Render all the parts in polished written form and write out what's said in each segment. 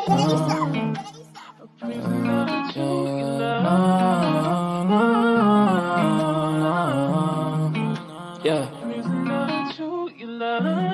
Yeah.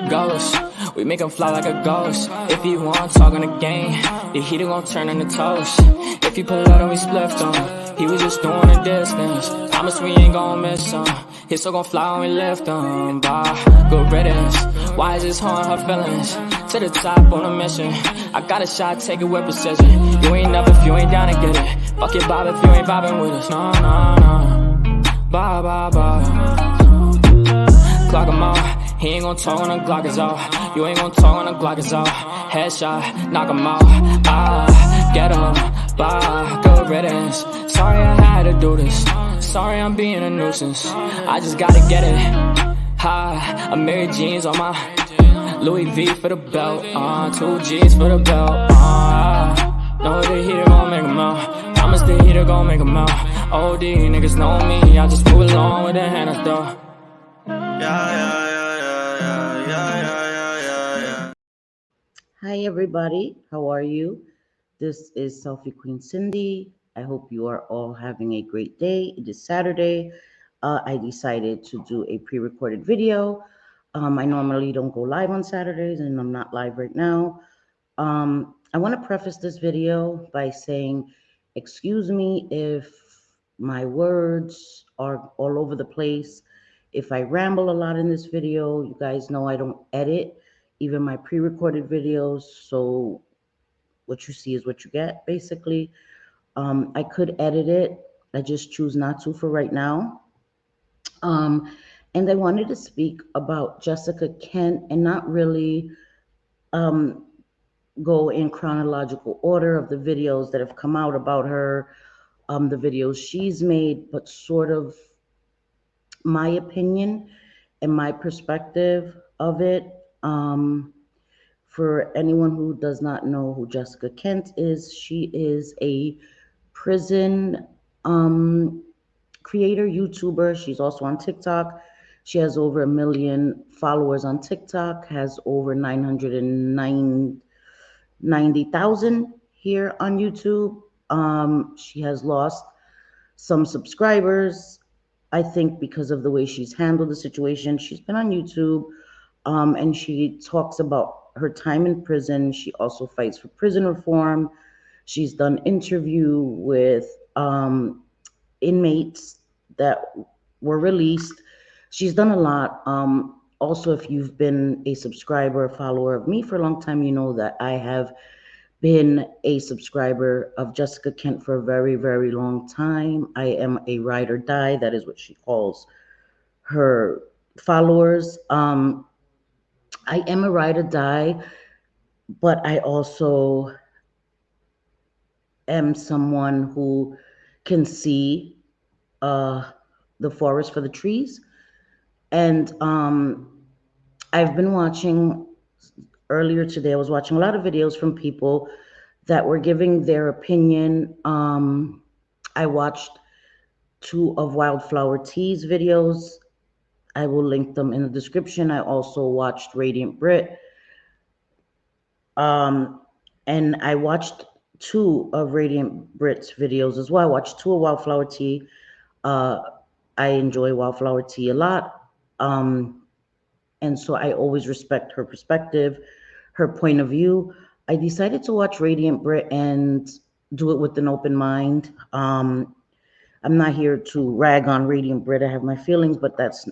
Ghost, we make him fly like a ghost. If he want talk on the game, the heater gon' turn into toast. If he pull out and we split him, he was just doing a distance. Promise we ain't gon' miss him. His soul gon' fly when we lift him. Bye, good riddance. Why is this harm her feelings? To the top on a mission. I got a shot, take it with precision. You ain't up if you ain't down to get it. Fuck it, Bob, if you ain't vibing with us. No, no, no. Bye, bye, bye. Clock him out. He ain't gon' talk when the Glock is off. You ain't gon' talk when the Glock is off. Headshot, knock him out. Get him, bye, good riddance. Sorry I had to do this. Sorry I'm being a nuisance. I just gotta get it. I'm Mary Jeans on my Louis V for the belt. 2 G's for the belt. Know the heater gon' make 'em out. Promise the heater gon' make 'em out. OD niggas know me. I just move along with the hand I throw. Hi everybody, how are you? This is Selfie Queen Cindy. I hope you are all having a great day. It is Saturday. I decided to do a pre-recorded video. I normally don't go live on Saturdays and I'm not live right now. I want to preface this video by saying, excuse me if my words are all over the place. If I ramble a lot in this video, you guys know I don't edit even my pre-recorded videos, so what you see is what you get, basically. I could edit it, I just choose not to for right now. And I wanted to speak about Jessica Kent and not really go in chronological order of the videos that have come out about her, the videos she's made, but sort of my opinion and my perspective of it. For anyone who does not know who Jessica Kent is, she is a prison creator, YouTuber. She's also on TikTok. She has over 1 million followers on TikTok, has over 990,000 here on YouTube. She has lost some subscribers, I think, because of the way she's handled the situation. She's been on YouTube, and she talks about her time in prison. She also fights for prison reform. She's done interview with inmates that were released. She's done a lot. Also, if you've been a subscriber, follower of me for a long time, you know that I have been a subscriber of Jessica Kent for a very, very long time. I am a ride or die. That is what she calls her followers. I am a ride or die, but I also am someone who can see the forest for the trees. And I've been watching, earlier today, I was watching a lot of videos from people that were giving their opinion. I watched 2 of WILDFLOWER T's videos. I will link them in the description. I also watched WILDFLOWER. And I watched 2 of WILDFLOWER's videos as well. I watched 2 of WILDFLOWER T. I enjoy WILDFLOWER T a lot. And so I always respect her perspective, her point of view. I decided to watch WILDFLOWER and do it with an open mind. I'm not here to rag on WILDFLOWER. I have my feelings, but that's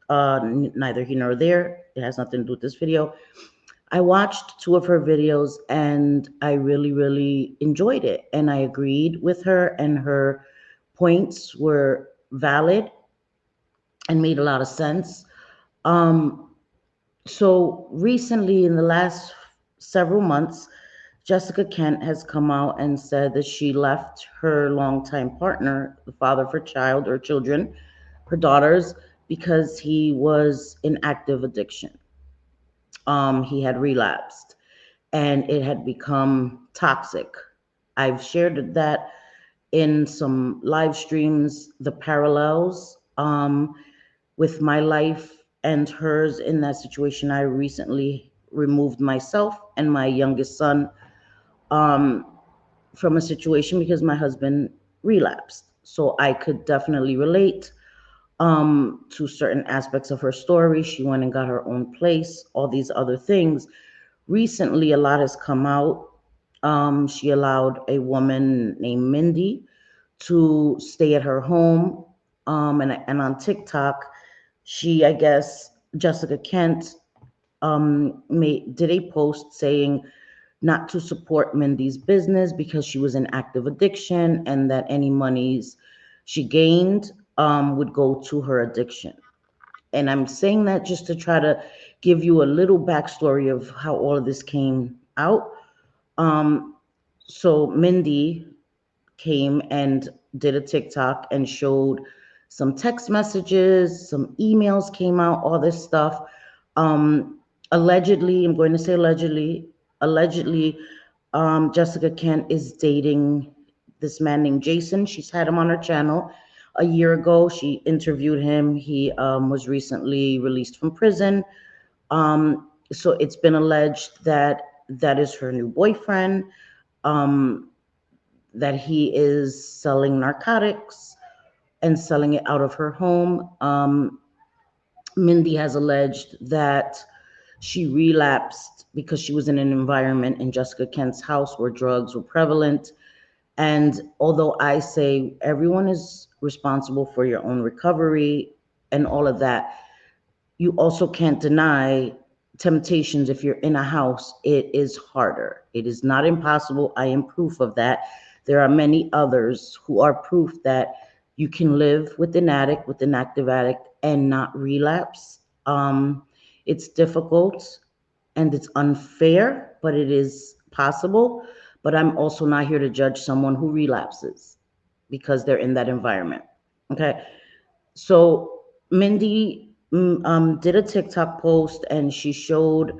neither here nor there. It has nothing to do with this video. I watched 2 of her videos and I really, really enjoyed it. And I agreed with her, and her points were valid and made a lot of sense. So recently, in the last several months, Jessica Kent has come out and said that she left her longtime partner, the father of her child or children, her daughters, because he was in active addiction. He had relapsed and it had become toxic. I've shared that in some live streams, the parallels with my life and hers in that situation. I recently removed myself and my youngest son um, from a situation because my husband relapsed. So I could definitely relate to certain aspects of her story. She went and got her own place, all these other things. Recently, a lot has come out. She allowed a woman named Mindy to stay at her home. And on TikTok, I guess, Jessica Kent did a post saying not to support Mindy's business because she was in active addiction and that any monies she gained would go to her addiction. And I'm saying that just to try to give you a little backstory of how all of this came out. Um, so Mindy came and did a TikTok and showed some text messages, some emails came out, all this stuff. Um, Allegedly, I'm going to say allegedly, Jessica Kent is dating this man named Jason. She's had him on her channel a year ago. She interviewed him. He was recently released from prison. So it's been alleged that that is her new boyfriend. Um, that he is selling narcotics and selling it out of her home. Mindy has alleged that she relapsed because she was in an environment in Jessica Kent's house where drugs were prevalent. And although I say everyone is responsible for your own recovery and all of that, you also can't deny temptations. If you're in a house, it is harder. It is not impossible. I am proof of that. There are many others who are proof that you can live with an addict, with an active addict, and not relapse. It's difficult and it's unfair, but it is possible. But I'm also not here to judge someone who relapses because they're in that environment. Okay. So Mindy did a TikTok post and she showed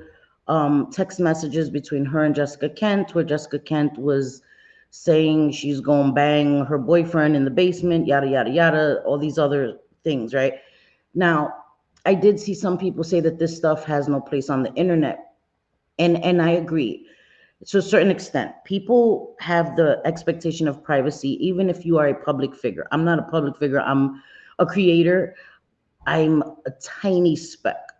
text messages between her and Jessica Kent, where Jessica Kent was saying she's going to bang her boyfriend in the basement, yada, yada, yada, all these other things, right? Now, I did see some people say that this stuff has no place on the internet. And I agree to a certain extent. People have the expectation of privacy, even if you are a public figure. I'm not a public figure, I'm a creator. I'm a tiny speck.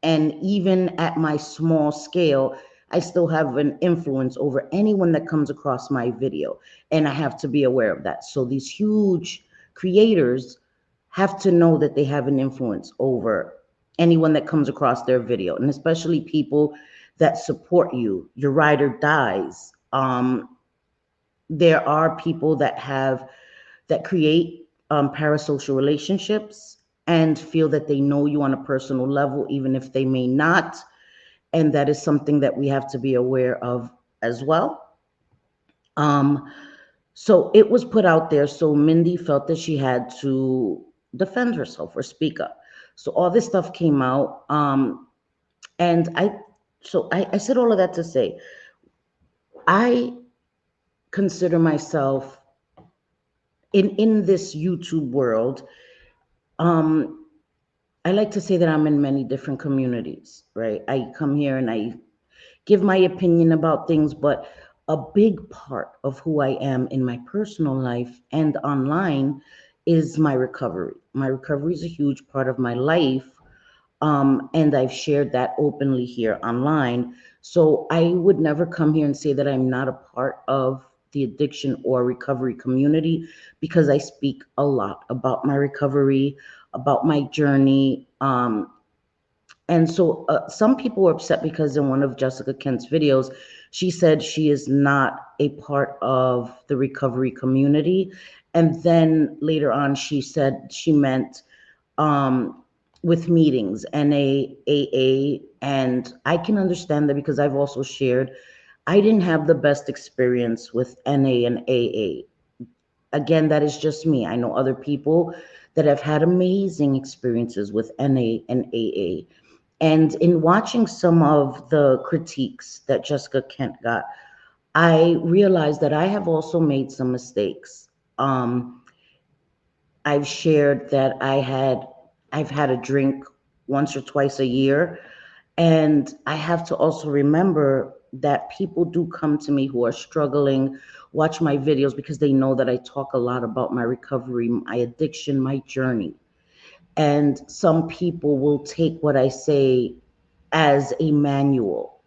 And even at my small scale, I still have an influence over anyone that comes across my video. And I have to be aware of that. So these huge creators have to know that they have an influence over anyone that comes across their video, and especially people that support you. Your ride or dies. There are people that create parasocial relationships and feel that they know you on a personal level, even if they may not. And that is something that we have to be aware of as well. Um, so it was put out there. So Mindy felt that she had to defend herself or speak up. So all this stuff came out. And I said all of that to say, I consider myself in this YouTube world. Um, I like to say that I'm in many different communities, right? I come here and I give my opinion about things, but a big part of who I am in my personal life and online is my recovery. My recovery is a huge part of my life. And I've shared that openly here online. So I would never come here and say that I'm not a part of the addiction or recovery community because I speak a lot about my recovery, about my journey. And so some people were upset because in one of Jessica Kent's videos, she said she is not a part of the recovery community. And then later on, she said she meant with meetings, NA, AA, and I can understand that because I've also shared I didn't have the best experience with NA and AA. Again, that is just me. I know other people that have had amazing experiences with NA and AA. And in watching some of the critiques that Jessica Kent got, I realized that I have also made some mistakes. I've shared that I've had a drink once or twice a year, and I have to also remember that people do come to me who are struggling, watch my videos because they know that I talk a lot about my recovery, my addiction, my journey. And some people will take what I say as a manual.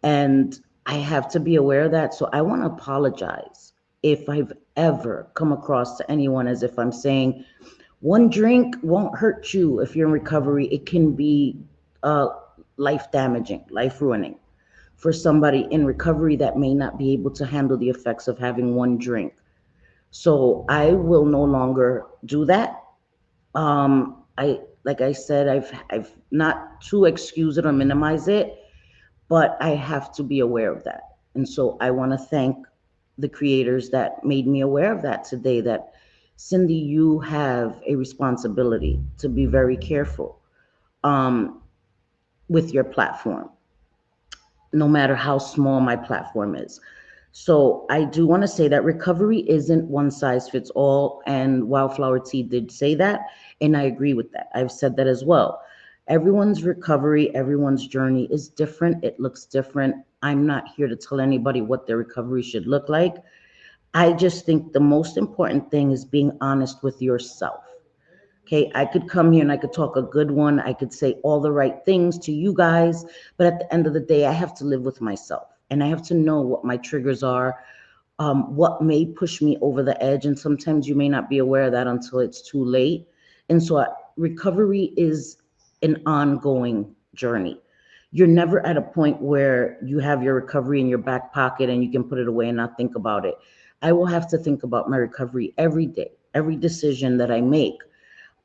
And I have to be aware of that. So I want to apologize if I've ever come across to anyone as if I'm saying one drink won't hurt you if you're in recovery. It can be uh, life damaging, life ruining for somebody in recovery that may not be able to handle the effects of having one drink. So I will no longer do that. I like I said, I've not to excuse it or minimize it, but I have to be aware of that. And so I want to thank the creators that made me aware of that today. That Cindy, you have a responsibility to be very careful um, with your platform, no matter how small my platform is. So I do want to say that recovery isn't one size fits all. And Wildflower Tea did say that. And I agree with that. I've said that as well. Everyone's recovery, everyone's journey is different. It looks different. I'm not here to tell anybody what their recovery should look like. I just think the most important thing is being honest with yourself. Okay, I could come here and I could talk a good one. I could say all the right things to you guys, but at the end of the day, I have to live with myself and I have to know what my triggers are, what may push me over the edge. And sometimes you may not be aware of that until it's too late. And so recovery is an ongoing journey. You're never at a point where you have your recovery in your back pocket and you can put it away and not think about it. I will have to think about my recovery every day, every decision that I make.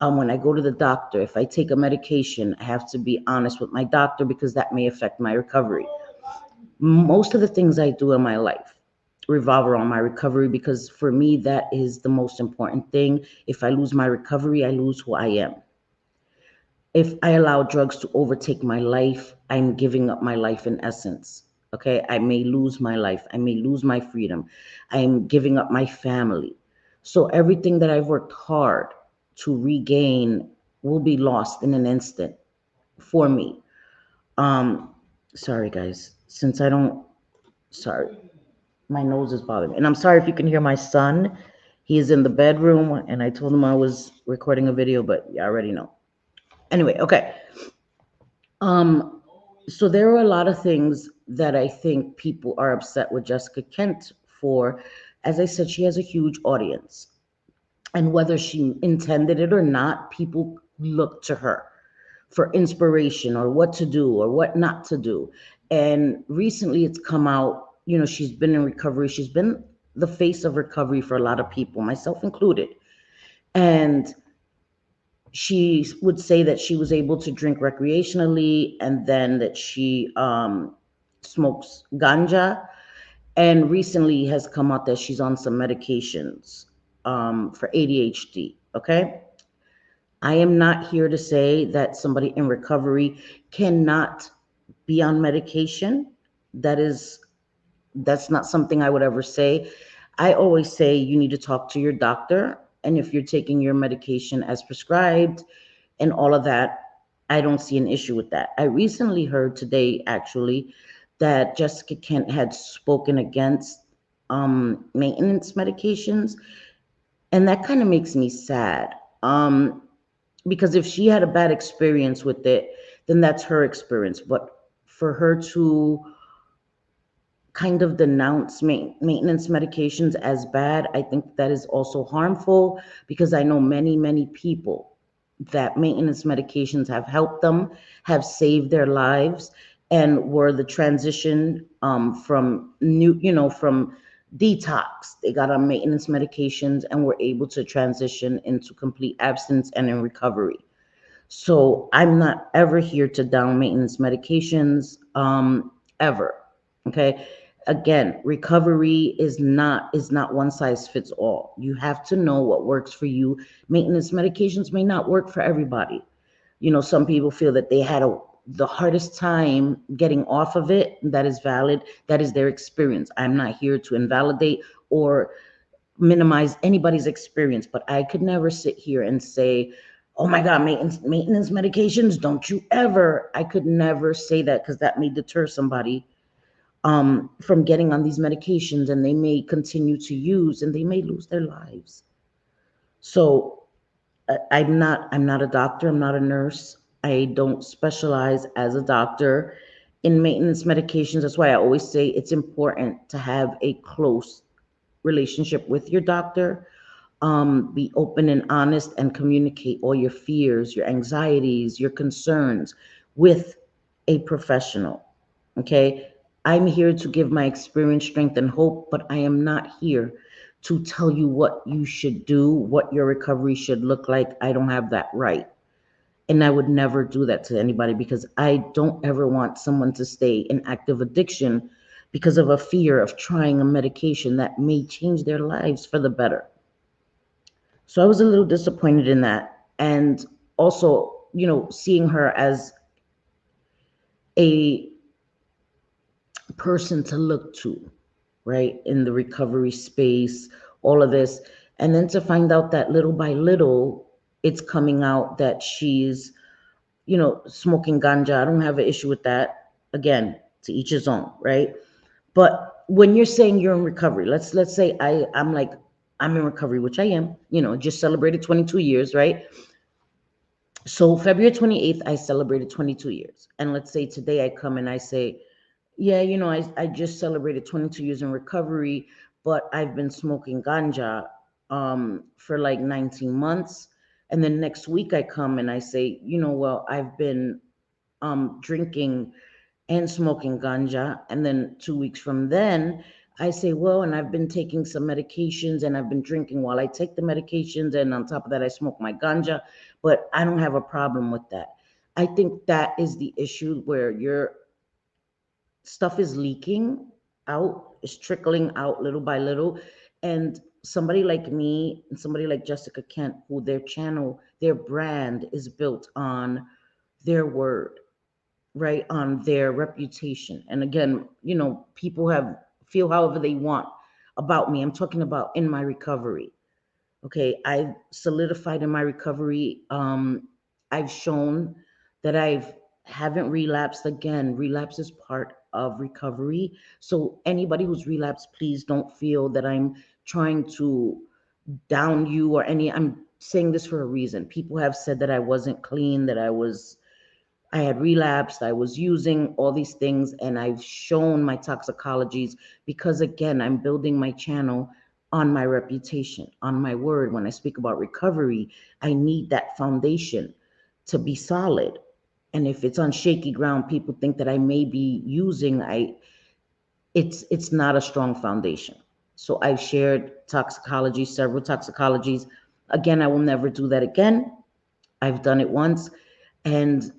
When I go to the doctor, if I take a medication, I have to be honest with my doctor because that may affect my recovery. Most of the things I do in my life revolve around my recovery because for me, that is the most important thing. If I lose my recovery, I lose who I am. If I allow drugs to overtake my life, I'm giving up my life in essence. Okay, I may lose my life, I may lose my freedom, I'm giving up my family. So everything that I've worked hard to regain will be lost in an instant for me. Um, Sorry guys, since I don't, sorry, my nose is bothering me. And I'm sorry if you can hear my son. He is in the bedroom and I told him I was recording a video, but you already know. Anyway, okay. Um, so there are a lot of things that I think people are upset with Jessica Kent for. As I said, she has a huge audience. And whether she intended it or not, people look to her for inspiration or what to do or what not to do. And recently it's come out, she's been in recovery. She's been the face of recovery for a lot of people, myself included. And she would say that she was able to drink recreationally and then that she smokes ganja. And recently has come out that she's on some medications for ADHD. Okay. I am not here to say that somebody in recovery cannot be on medication. That's not something I would ever say. I always say you need to talk to your doctor. And if you're taking your medication as prescribed and all of that, I don't see an issue with that. I recently heard today, actually, that Jessica Kent had spoken against maintenance medications. And that kind of makes me sad. Because if she had a bad experience with it, then that's her experience. But for her to kind of denounce maintenance medications as bad, I think that is also harmful because I know many, many people that maintenance medications have helped them, have saved their lives, and were the transition from detox. They got on maintenance medications and were able to transition into complete abstinence and in recovery. So I'm not ever here to down maintenance medications, ever. Okay. Again, recovery is not one size fits all. You have to know what works for you. Maintenance medications may not work for everybody. Some people feel that they had the hardest time getting off of it. That is valid. That is their experience. I'm not here to invalidate or minimize anybody's experience, but I could never sit here and say, oh my God, maintenance medications, don't you ever. I could never say that because that may deter somebody from getting on these medications, and they may continue to use and they may lose their lives. So I'm not a doctor, I'm not a nurse. I don't specialize as a doctor in maintenance medications. That's why I always say it's important to have a close relationship with your doctor. Be open and honest and communicate all your fears, your anxieties, your concerns with a professional. Okay. I'm here to give my experience, strength, and hope, but I am not here to tell you what you should do, what your recovery should look like. I don't have that right. And I would never do that to anybody because I don't ever want someone to stay in active addiction because of a fear of trying a medication that may change their lives for the better. So I was a little disappointed in that. And also, seeing her as a person to look to, right, in the recovery space, all of this. And then to find out that little by little, it's coming out that she's, smoking ganja. I don't have an issue with that. Again, to each his own, right? But when you're saying you're in recovery, let's say I'm in recovery, which I am, just celebrated 22 years, right? So February 28th, I celebrated 22 years. And let's say today I come and I say, yeah, I just celebrated 22 years in recovery, but I've been smoking ganja for like 19 months. And then next week I come and I say, well, I've been drinking and smoking ganja. And then 2 weeks from then, I say, well, and I've been taking some medications and I've been drinking while I take the medications. And on top of that, I smoke my ganja, but I don't have a problem with that. I think that is the issue where your stuff is leaking out, is trickling out little by little. And somebody like me and somebody like Jessica Kent, who their channel, their brand is built on their word, right, on their reputation. And again, people have feel however they want about me. I'm talking about in my recovery. Okay, I've solidified in my recovery. I've shown that I've haven't relapsed again. Relapse is part of recovery. So anybody who's relapsed, please don't feel that I'm trying to down you or any. I'm saying this for a reason. People have said that I wasn't clean, that I had relapsed, I was using all these things, and I've shown my toxicologies because, again, I'm building my channel on my reputation, on my word. When I speak about recovery, I need that foundation to be solid. And if it's on shaky ground, people think that I may be using, it's not a strong foundation. So I've shared toxicology, several toxicologies. Again, I will never do that again. I've done it once. And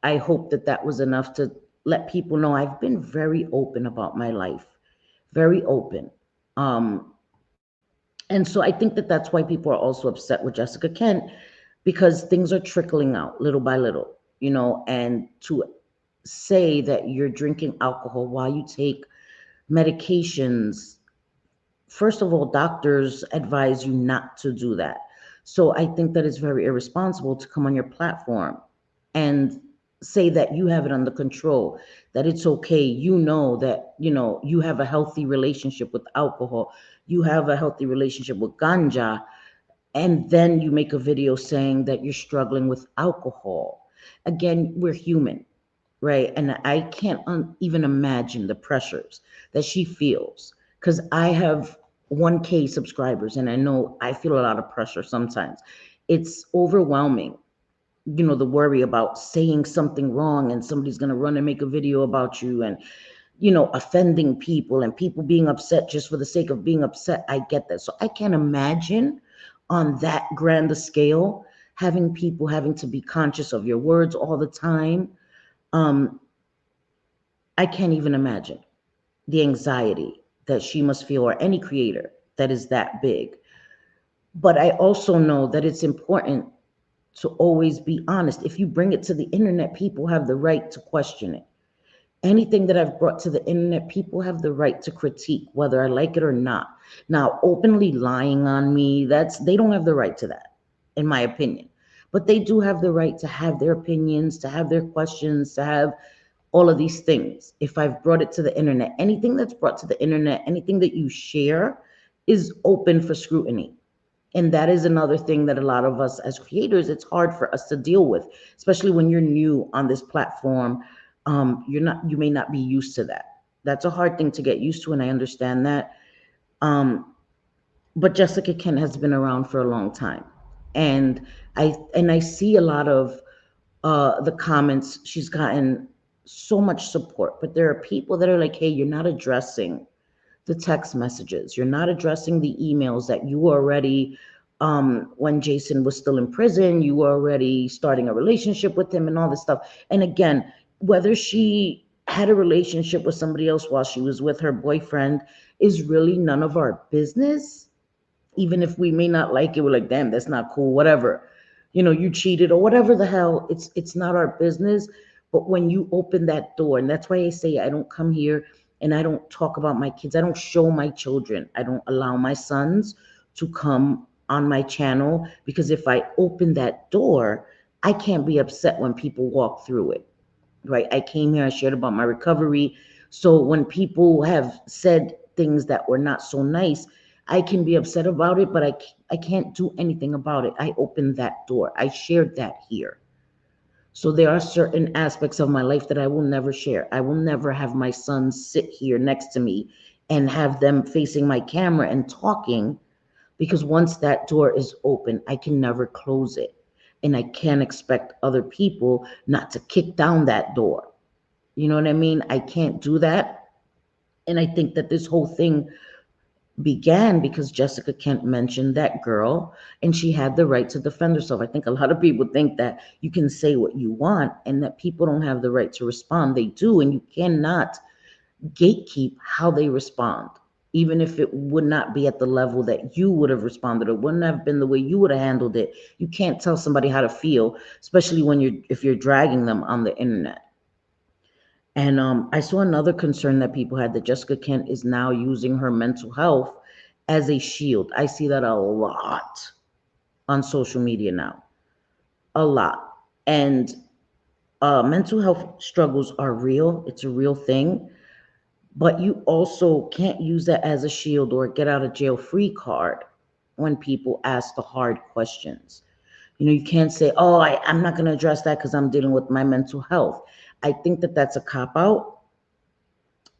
I hope that that was enough to let people know I've been very open about my life, very open. Um, and so I think that that's why people are also upset with Jessica Kent because things are trickling out little by little, and to say that you're drinking alcohol while you take medications. First of all, doctors advise you not to do that. So I think that it's very irresponsible to come on your platform and say that you have it under control, that it's okay. That, you have a healthy relationship with alcohol, you have a healthy relationship with ganja, and then you make a video saying that you're struggling with alcohol. Again, we're human, right? And I can't even imagine the pressures that she feels because I have 1K subscribers and I know I feel a lot of pressure sometimes. It's overwhelming, the worry about saying something wrong and somebody's going to run and make a video about you and, offending people and people being upset just for the sake of being upset. I get that. So I can't imagine on that grand a scale having people having to be conscious of your words all the time. um, I can't even imagine the anxiety that she must feel, or any creator that is that big. But I also know that it's important to always be honest. If you bring it to the internet, people have the right to question it. Anything that I've brought to the internet, people have the right to critique, whether I like it or not. Now, openly lying on me, they don't have the right to that, in my opinion. But they do have the right to have their opinions, to have their questions, to have all of these things. If I've brought it to the internet, anything that's brought to the internet, anything that you share is open for scrutiny. And that is another thing that a lot of us as creators, it's hard for us to deal with, especially when you're new on this platform. You may not be used to that. That's a hard thing to get used to, and I understand that. Um, but Jessica Kent has been around for a long time, and I see a lot of the comments. She's gotten so much support, but there are people that are like, "Hey, you're not addressing the text messages. You're not addressing the emails that you were already, when Jason was still in prison, you were already starting a relationship with him and all this stuff." And again, whether she had a relationship with somebody else while she was with her boyfriend is really none of our business. Even if we may not like it, we're like, damn, that's not cool, whatever. You cheated or whatever the hell, it's not our business. But when you open that door, and that's why I say I don't come here and I don't talk about my kids. I don't show my children. I don't allow my sons to come on my channel, because if I open that door, I can't be upset when people walk through it, right? I came here, I shared about my recovery. So when people have said things that were not so nice, I can be upset about it, but I can't do anything about it. I opened that door. I shared that here. So there are certain aspects of my life that I will never share. I will never have my sons sit here next to me and have them facing my camera and talking, because once that door is open, I can never close it. And I can't expect other people not to kick down that door. You know what I mean? I can't do that. And I think that this whole thing began because Jessica Kent mentioned that girl, and she had the right to defend herself. I think a lot of people think that you can say what you want and that people don't have the right to respond. They do, and you cannot gatekeep how they respond. Even if it would not be at the level that you would have responded, or wouldn't have been the way you would have handled it. You can't tell somebody how to feel, especially when if you're dragging them on the internet. And I saw another concern that people had, that Jessica Kent is now using her mental health as a shield. I see that a lot on social media now, a lot. And mental health struggles are real. It's a real thing. But you also can't use that as a shield or get out of jail free card when people ask the hard questions. You can't say, oh, I'm not going to address that because I'm dealing with my mental health. I think that that's a cop out.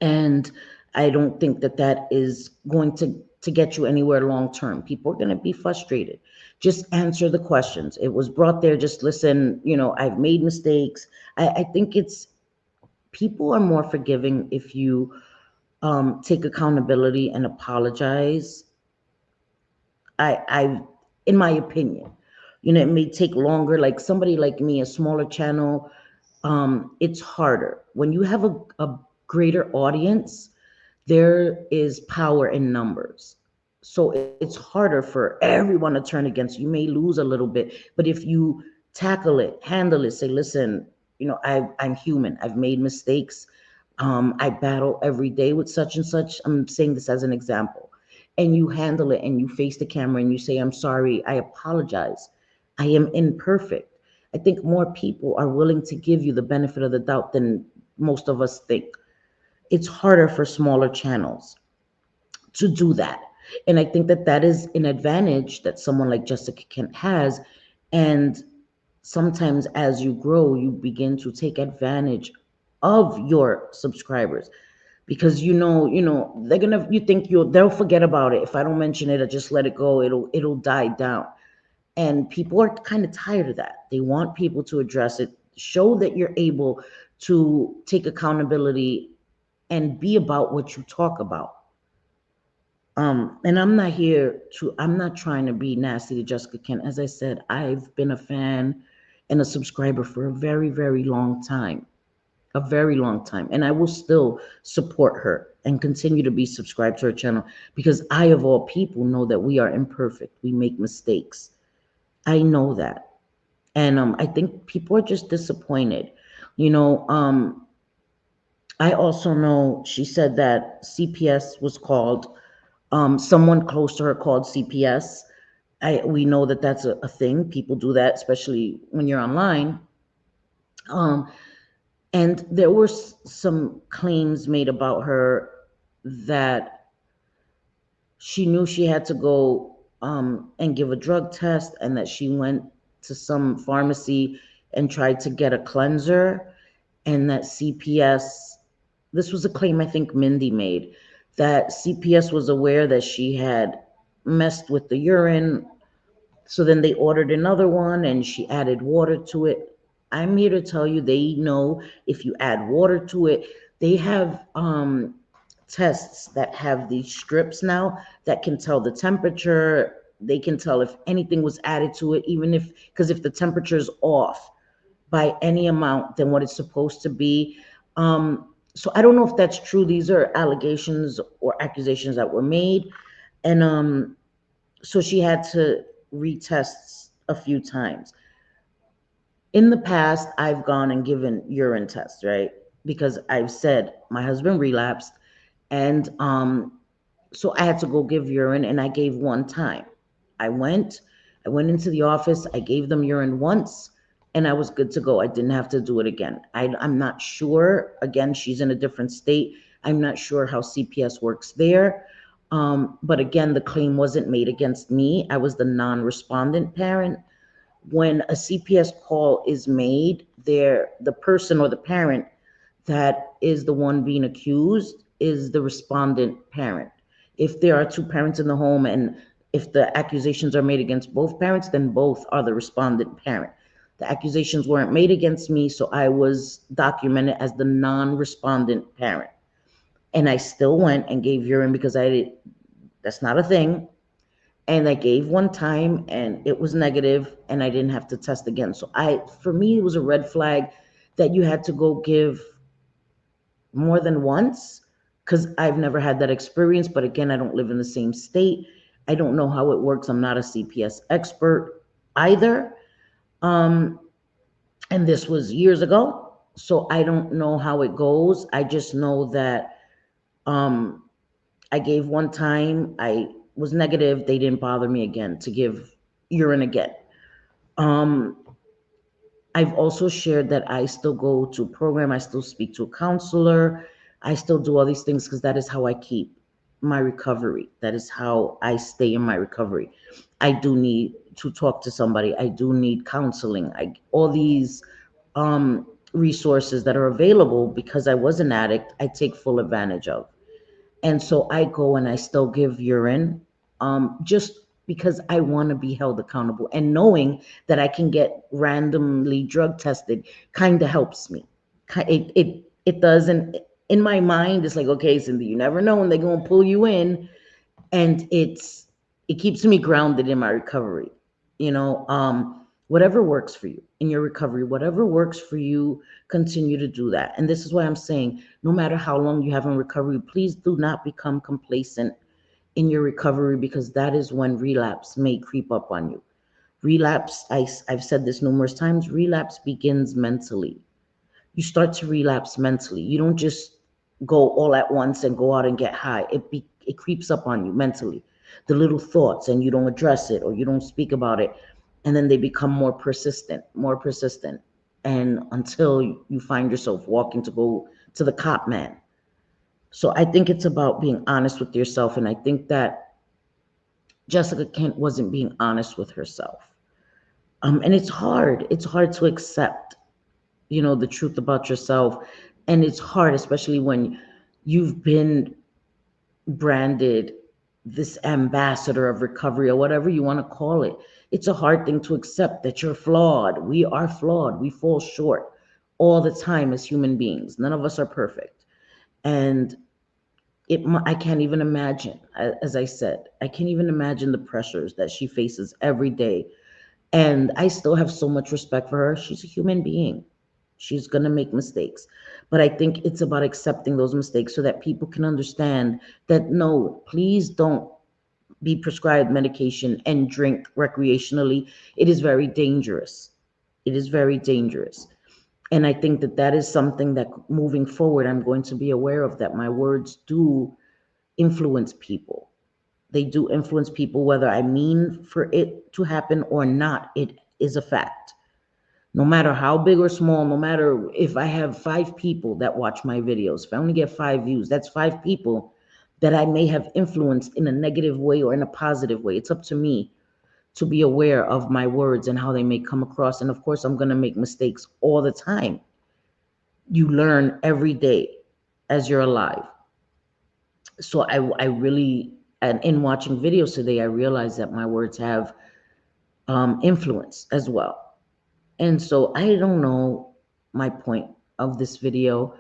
And I don't think that that is going to get you anywhere long term. People are going to be frustrated. Just answer the questions. It was brought there. Just listen. I've made mistakes. I think people are more forgiving if you take accountability and apologize. I, in my opinion, it may take longer. Like somebody like me, a smaller channel, it's harder. When you have a greater audience, there is power in numbers. So it's harder for everyone to turn against you. You may lose a little bit, but if you tackle it, handle it, say, listen, I'm human. I've made mistakes. I battle every day with such and such. I'm saying this as an example. And you handle it and you face the camera and you say, I'm sorry, I apologize. I am imperfect. I think more people are willing to give you the benefit of the doubt than most of us think. It's harder for smaller channels to do that. And I think that that is an advantage that someone like Jessica Kent has. And sometimes as you grow, you begin to take advantage of your subscribers, because they're gonna you think they'll forget about it. If I don't mention it, I just let it go, it'll die down. And people are kind of tired of that. They want people to address it, show that you're able to take accountability and be about what you talk about. And I'm not trying to be nasty to Jessica Kent. As I said, I've been a fan and a subscriber for a very, very long time, a very long time. And I will still support her and continue to be subscribed to her channel, because I, of all people, know that we are imperfect. We make mistakes. I know that. And I think people are just disappointed. You know, I also know she said that CPS was called. Someone close to her called CPS. We know that that's a thing. People do that, especially when you're online. Um, And there were some claims made about her that she knew she had to go and give a drug test, and that she went to some pharmacy and tried to get a cleanser, and that CPS, this was a claim I think Mindy made, that CPS was aware that she had messed with the urine. So then they ordered another one and she added water to it. I'm here to tell you, they know if you add water to it, they have tests that have these strips now that can tell the temperature. They can tell if anything was added to it, even if, because if the temperature is off by any amount than what it's supposed to be. So I don't know if that's true. These are allegations or accusations that were made. And so she had to retest a few times. In the past, I've gone and given urine tests, right? Because I've said my husband relapsed, and so I had to go give urine, and I gave one time. I went, I went into the office, I gave them urine once, and I was good to go. I didn't have to do it again. I'm not sure. Again, she's in a different state. I'm not sure how CPS works there. But again, the claim wasn't made against me. I was the non-respondent parent. When a CPS call is made, there the person or the parent that is the one being accused is the respondent parent. If there are two parents in the home and if the accusations are made against both parents, then both are the respondent parent. The accusations weren't made against me, so I was documented as the non-respondent parent. And I still went and gave urine because I did, that's not a thing. And I gave one time and it was negative and I didn't have to test again. So for me, it was a red flag that you had to go give more than once, because I've never had that experience. But again, I don't live in the same state. I don't know how it works. I'm not a CPS expert either. Um, and this was years ago. So I don't know how it goes. I just know that um, I gave one time, I was negative. They didn't bother me again to give urine again. Um, I've also shared that I still go to a program, I still speak to a counselor, I still do all these things because that is how I keep my recovery. That is how I stay in my recovery. I do need to talk to somebody. I do need counseling. All these resources that are available because I was an addict, I take full advantage of. And so I go and I still give urine, just because I want to be held accountable. And knowing that I can get randomly drug tested kind of helps me. It does. And in my mind, it's like, okay, Cindy, you never know when they're going to pull you in. And it keeps me grounded in my recovery. Whatever works for you in your recovery, whatever works for you, continue to do that. And this is why I'm saying, no matter how long you have in recovery, please do not become complacent in your recovery, because that is when relapse may creep up on you. Relapse, I've said this numerous times, relapse begins mentally. You start to relapse mentally. You don't just go all at once and go out and get high. It creeps up on you mentally. The little thoughts, and you don't address it or you don't speak about it, and then they become more persistent, and until you find yourself walking to go to the cop man. So I think it's about being honest with yourself, and I think that Jessica Kent wasn't being honest with herself. And it's hard. It's hard to accept the truth about yourself. And it's hard, especially when you've been branded this ambassador of recovery or whatever you want to call it. It's a hard thing to accept that you're flawed. We are flawed. We fall short all the time as human beings. None of us are perfect. And I can't even imagine, as I said, I can't even imagine the pressures that she faces every day. And I still have so much respect for her. She's a human being. She's going to make mistakes. But I think it's about accepting those mistakes so that people can understand that no, please don't be prescribed medication and drink recreationally. It is very dangerous. It is very dangerous. And I think that that is something that moving forward, I'm going to be aware of, that my words do influence people. They do influence people, whether I mean for it to happen or not. It is a fact. No matter how big or small, no matter if I have 5 people that watch my videos, if I only get 5 views, that's 5 people that I may have influenced in a negative way or in a positive way. It's up to me to be aware of my words and how they may come across. And of course, I'm going to make mistakes all the time. You learn every day as you're alive. So I really, and in watching videos today, I realized that my words have influence as well. And so I don't know my point of this video.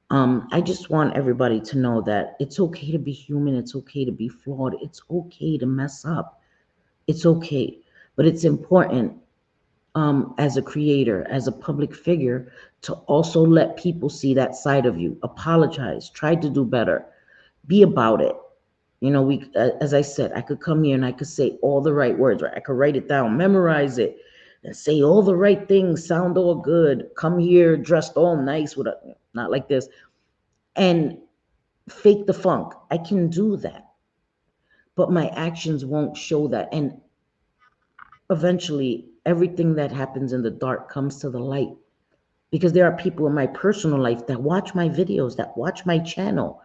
I just want everybody to know that it's okay to be human. It's okay to be flawed. It's okay to mess up. It's okay. But it's important, as a creator, as a public figure, to also let people see that side of you. Apologize. Try to do better. Be about it. As I said, I could come here and I could say all the right words, right? I could write it down, memorize it, and say all the right things, sound all good, come here dressed all nice with a, not like this, and fake the funk. I can do that, but my actions won't show that. And eventually, everything that happens in the dark comes to the light because there are people in my personal life that watch my videos, that watch my channel.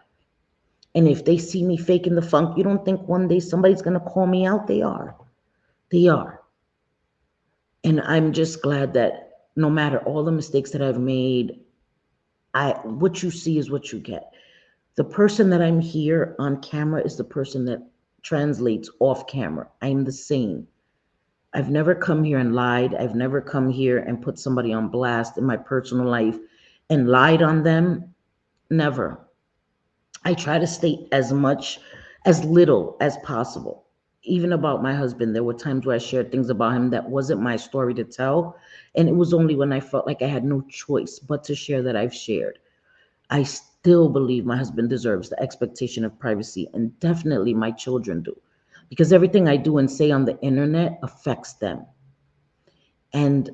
And if they see me faking the funk, you don't think one day somebody's going to call me out? They are. They are. And I'm just glad that no matter all the mistakes that I've made, what you see is what you get. The person that I'm here on camera is the person that translates off camera. I'm the same. I've never come here and lied. I've never come here and put somebody on blast in my personal life and lied on them. Never. I try to state as little as possible. Even about my husband, there were times where I shared things about him that wasn't my story to tell. And it was only when I felt like I had no choice but to share that I've shared. I still believe my husband deserves the expectation of privacy, and definitely my children do. Because everything I do and say on the internet affects them. And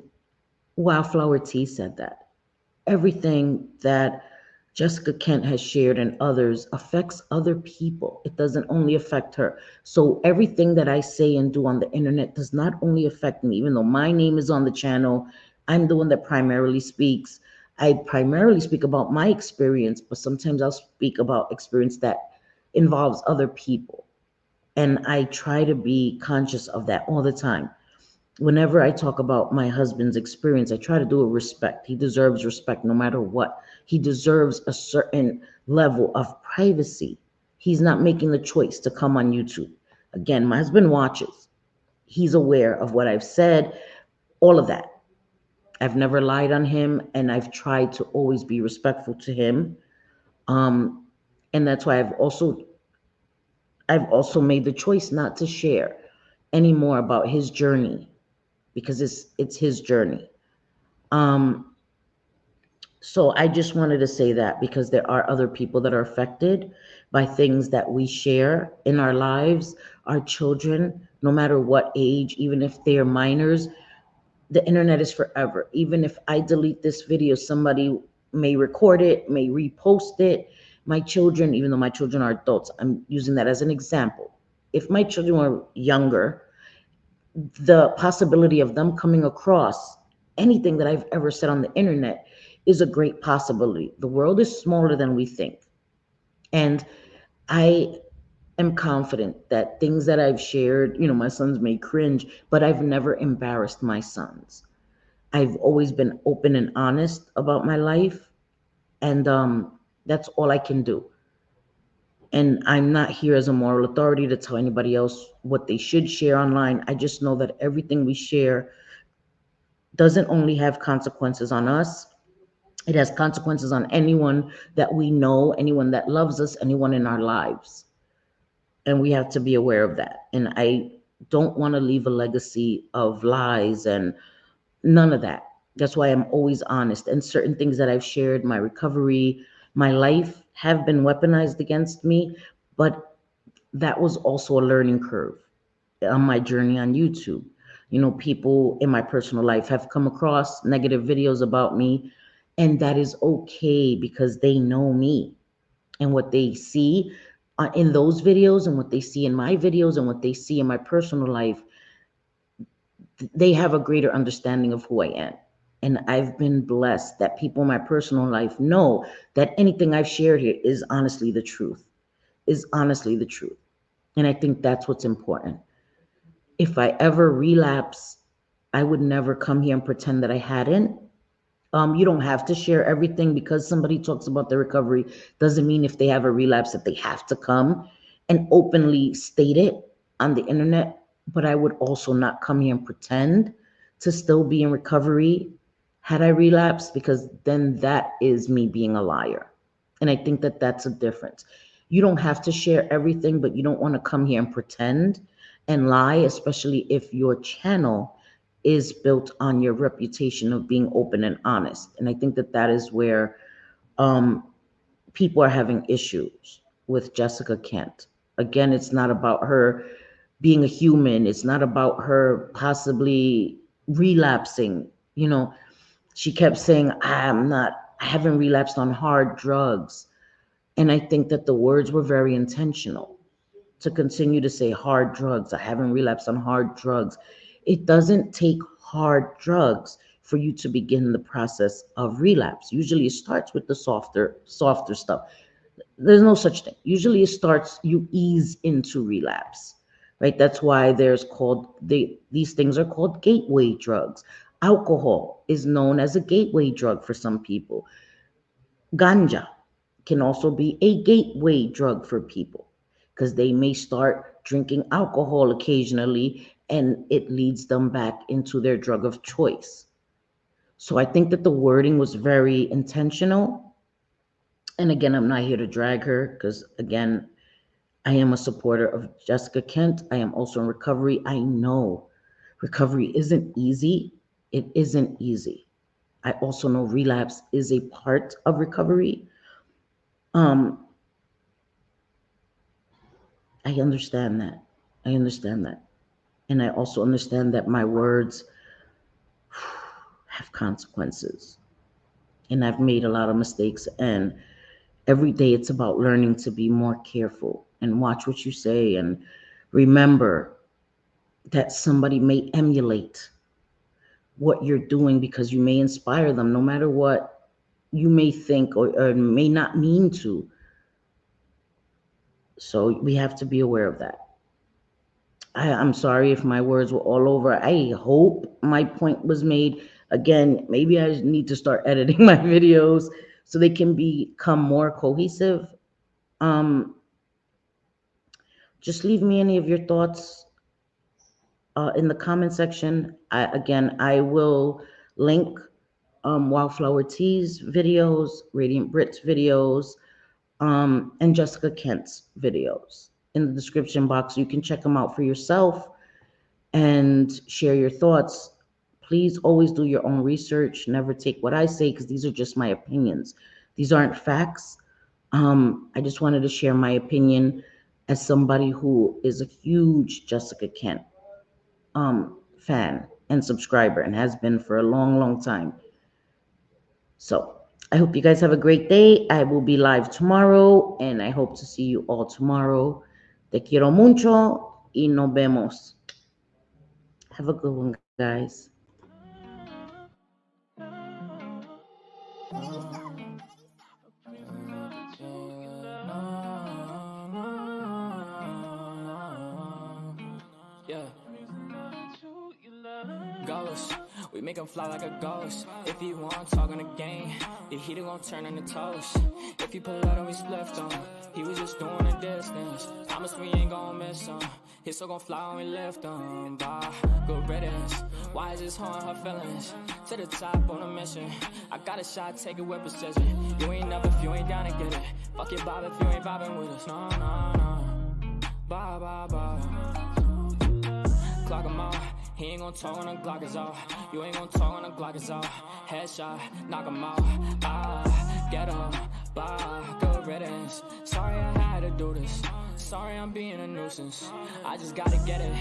Wildflower T said that. Everything that Jessica Kent has shared and others affects other people. It doesn't only affect her. So everything that I say and do on the internet does not only affect me, even though my name is on the channel, I'm the one that primarily speaks. I primarily speak about my experience, but sometimes I'll speak about experience that involves other people. And I try to be conscious of that all the time. Whenever I talk about my husband's experience, I try to do it with respect. He deserves respect no matter what. He deserves a certain level of privacy. He's not making the choice to come on YouTube. Again, my husband watches. He's aware of what I've said, all of that. I've never lied on him, and I've tried to always be respectful to him. Um, and that's why I've also made the choice not to share any more about his journey because it's his journey. Um, so I just wanted to say that because there are other people that are affected by things that we share in our lives, our children, no matter what age, even if they are minors, the internet is forever. Even if I delete this video, somebody may record it, may repost it. My children, even though my children are adults, I'm using that as an example. If my children were younger, the possibility of them coming across anything that I've ever said on the internet is a great possibility. The world is smaller than we think. And I am confident that things that I've shared, my sons may cringe, but I've never embarrassed my sons. I've always been open and honest about my life. And that's all I can do. And I'm not here as a moral authority to tell anybody else what they should share online. I just know that everything we share doesn't only have consequences on us, it has consequences on anyone that we know, anyone that loves us, anyone in our lives. And we have to be aware of that. And I don't want to leave a legacy of lies and none of that. That's why I'm always honest. And certain things that I've shared, my recovery, my life, have been weaponized against me. But that was also a learning curve on my journey on YouTube. People in my personal life have come across negative videos about me, and that is okay because they know me and what they see in those videos and what they see in my videos and what they see in my personal life. They have a greater understanding of who I am. And I've been blessed that people in my personal life know that anything I've shared here is honestly the truth, is honestly the truth. And I think that's what's important. If I ever relapse, I would never come here and pretend that I hadn't. You don't have to share everything because somebody talks about their recovery. Doesn't mean if they have a relapse that they have to come and openly state it on the internet. But I would also not come here and pretend to still be in recovery had I relapsed, because then that is me being a liar. And I think that that's a difference. You don't have to share everything, but you don't want to come here and pretend and lie, especially if your channel is built on your reputation of being open and honest. And I think that that is where um, people are having issues with Jessica Kent. Again, it's not about her being a human. It's not about her possibly relapsing. You know, she kept saying, I haven't relapsed on hard drugs. And I think that the words were very intentional to continue to say hard drugs. I haven't relapsed on hard drugs. It doesn't take hard drugs for you to begin the process of relapse. Usually it starts with the softer stuff. There's no such thing. Usually it starts, you ease into relapse, right? That's why these things are called gateway drugs. Alcohol is known as a gateway drug for some people. Ganja can also be a gateway drug for people because they may start drinking alcohol occasionally and it leads them back into their drug of choice. So I think that the wording was very intentional. And again, I'm not here to drag her because, again, I am a supporter of Jessica Kent. I am also in recovery. I know recovery isn't easy. It isn't easy. I also know relapse is a part of recovery. Um, I understand that. I understand that. And I also understand that my words have consequences. And I've made a lot of mistakes. And every day it's about learning to be more careful and watch what you say and remember that somebody may emulate what you're doing because you may inspire them no matter what you may think or may not mean to. So we have to be aware of that. I'm sorry if my words were all over. I hope my point was made. Again, maybe I need to start editing my videos so they can become more cohesive. Um, just leave me any of your thoughts in the comment section. I will link Wildflower T's videos, Radiant Britt's videos, and Jessica Kent's videos in the description box. You can check them out for yourself and share your thoughts. Please always do your own research. Never take what I say because these are just my opinions. These aren't facts. I just wanted to share my opinion as somebody who is a huge Jessica Kent fan and subscriber and has been for a long, long time. So I hope you guys have a great day. I will be live tomorrow and I hope to see you all tomorrow. Te quiero mucho y nos vemos. Have a good one, guys. Yeah. Ghost, we make him fly like a ghost. If you want talking the game, the heater gon' turn into toast. If you pull out and we spliffed on, he was just doing a distance. Promise we ain't gon' miss him. He's still gon' fly when we lift him. Bye, good riddance. Why is this harm her feelings? To the top on a mission. I got a shot, take it with precision. You ain't up if you ain't down to get it. Fuck your bob if you ain't vibing with us. No, no, no. Bye, bye, bye. Clock him out. He ain't gon' talk when the Glock is off. You ain't gon' talk when the Glock is off. Headshot, knock him out. Get him, bye, good riddance. Sorry I had to do this. Sorry I'm being a nuisance. I just gotta get it.